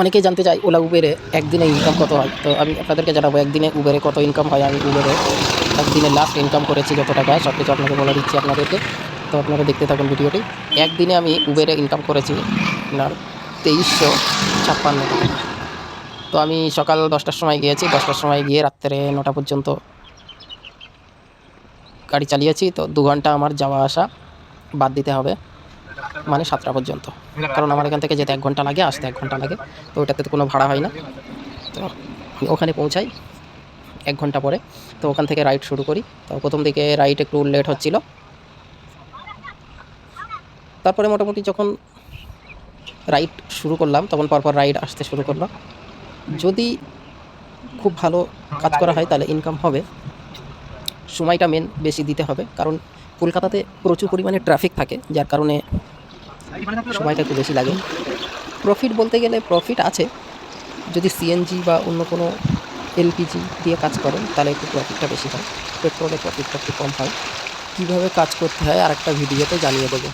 অনেকেই জানতে চায় ওলা উবেরে একদিনে ইনকাম কত হয়। তো আমি আপনাদেরকে জানাবো একদিনে উবেরে কত ইনকাম হয়। আমি উবেরে একদিনে লাস্ট ইনকাম করেছি যত টাকা, সব কিছু আপনাকে বলে দিচ্ছি আপনাদেরকে। তো আপনারা দেখতে থাকুন ভিডিওটি। একদিনে আমি উবেরে ইনকাম করেছি আপনার 2356 টাকা। তো আমি সকাল 10টার সময় গিয়েছি, 10টার সময় গিয়ে রাত্রে 9টা পর্যন্ত গাড়ি চালিয়েছি। তো 2 ঘন্টা আমার যাওয়া আসা বাদ দিতে হবে, মানে 7টা পর্যন্ত। কারণ আমার এখান থেকে যেতে 1 ঘন্টা লাগে, আসতে 1 ঘন্টা লাগে। তো ওটাতে তো কোনো ভাড়া হয় না। তো আমি ওখানে পৌঁছাই 1 ঘন্টা পরে। তো ওখান থেকে রাইড শুরু করি। তো প্রথম দিকে রাইড একটু লেট হচ্ছিল, তারপরে মোটামুটি যখন রাইড শুরু করলাম তখন পরপর রাইড আসতে শুরু করলো। যদি খুব ভালো কাজ করা হয় তাহলে ইনকাম হবে। সময়টা মেন বেশি দিতে হবে, কারণ কলকাতাতে প্রচুর পরিমাণে ট্রাফিক থাকে, যার কারণে সময়টা একটু বেশি লাগে। প্রফিট বলতে গেলে প্রফিট আছে, যদি সিএনজি বা অন্য কোনো এলপিজি দিয়ে কাজ করেন তাহলে একটু প্রফিটটা বেশি হয়। পেট্রোলে প্রফিটটা একটু কম হয়। কীভাবে কাজ করতে হয় আর একটা ভিডিওতে জানিয়ে দেবো।